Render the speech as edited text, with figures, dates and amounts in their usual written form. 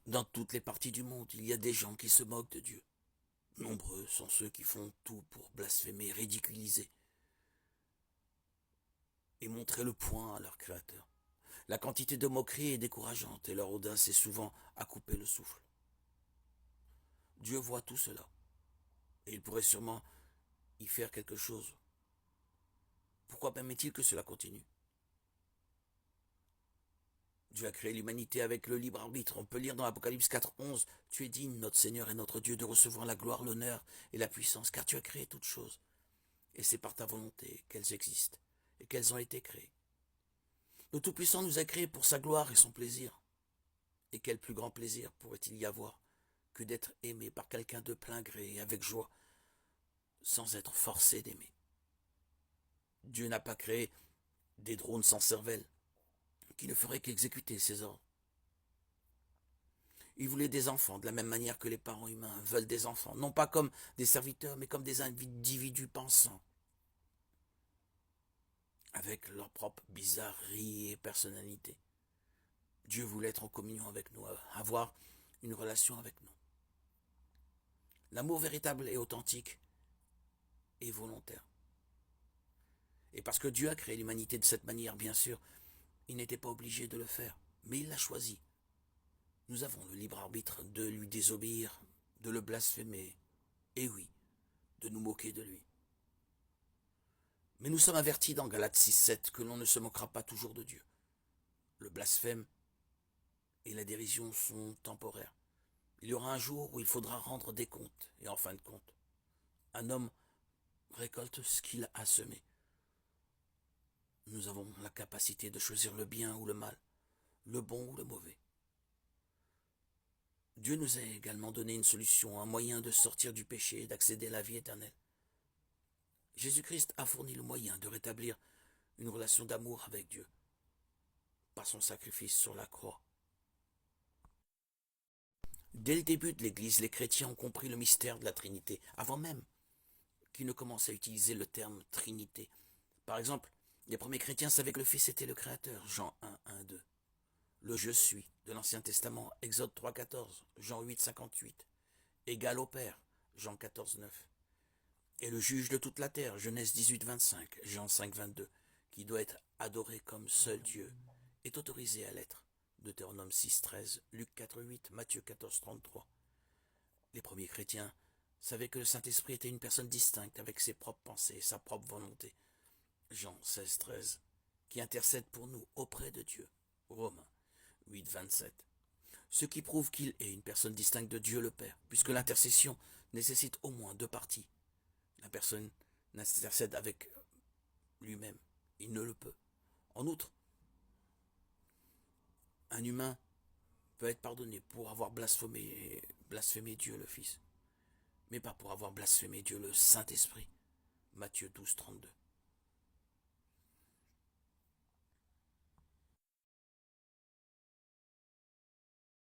Dans toutes les parties du monde, il y a des gens qui se moquent de Dieu. Nombreux sont ceux qui font tout pour blasphémer, ridiculiser et montrer le poing à leur Créateur. La quantité de moqueries est décourageante et leur audace est souvent à couper le souffle. Dieu voit tout cela et il pourrait sûrement y faire quelque chose. Pourquoi permet-il que cela continue? Dieu a créé l'humanité avec le libre arbitre. On peut lire dans Apocalypse 4:11, Tu es digne, notre Seigneur et notre Dieu, de recevoir la gloire, l'honneur et la puissance, car tu as créé toutes choses. Et c'est par ta volonté qu'elles existent et qu'elles ont été créées. Le Tout-Puissant nous a créés pour sa gloire et son plaisir. Et quel plus grand plaisir pourrait-il y avoir que d'être aimé par quelqu'un de plein gré et avec joie, sans être forcé d'aimer? Dieu n'a pas créé des drones sans cervelle qui ne feraient qu'exécuter ses ordres. Il voulait des enfants de la même manière que les parents humains veulent des enfants, non pas comme des serviteurs, mais comme des individus pensants, avec leur propre bizarrerie et personnalité. Dieu voulait être en communion avec nous, avoir une relation avec nous. L'amour véritable et authentique est volontaire. Et parce que Dieu a créé l'humanité de cette manière, bien sûr, il n'était pas obligé de le faire, mais il l'a choisi. Nous avons le libre arbitre de lui désobéir, de le blasphémer, et oui, de nous moquer de lui. Mais nous sommes avertis dans Galates 6:7 que l'on ne se moquera pas toujours de Dieu. Le blasphème et la dérision sont temporaires. Il y aura un jour où il faudra rendre des comptes, et en fin de compte, un homme récolte ce qu'il a semé. Nous avons la capacité de choisir le bien ou le mal, le bon ou le mauvais. Dieu nous a également donné une solution, un moyen de sortir du péché et d'accéder à la vie éternelle. Jésus-Christ a fourni le moyen de rétablir une relation d'amour avec Dieu par son sacrifice sur la croix. Dès le début de l'Église, les chrétiens ont compris le mystère de la Trinité, avant même qu'ils ne commencent à utiliser le terme Trinité. Par exemple, les premiers chrétiens savaient que le Fils était le Créateur, Jean 1:1-2. Le Je suis de l'Ancien Testament, Exode 3:14, Jean 8:58, égal au Père, Jean 14:9. Et le juge de toute la terre, Genèse 18:25, Jean 5:22, qui doit être adoré comme seul Dieu, est autorisé à l'être, Deutéronome 6:13, Luc 4:8, Matthieu 14:33. Les premiers chrétiens savaient que le Saint-Esprit était une personne distincte avec ses propres pensées, sa propre volonté, Jean 16:13, qui intercède pour nous auprès de Dieu, Romains 8:27. Ce qui prouve qu'il est une personne distincte de Dieu le Père, puisque l'intercession nécessite au moins deux parties. La personne n'intercède avec lui-même, il ne le peut. En outre, un humain peut être pardonné pour avoir blasphémé Dieu le Fils, mais pas pour avoir blasphémé Dieu le Saint-Esprit. Matthieu 12:32.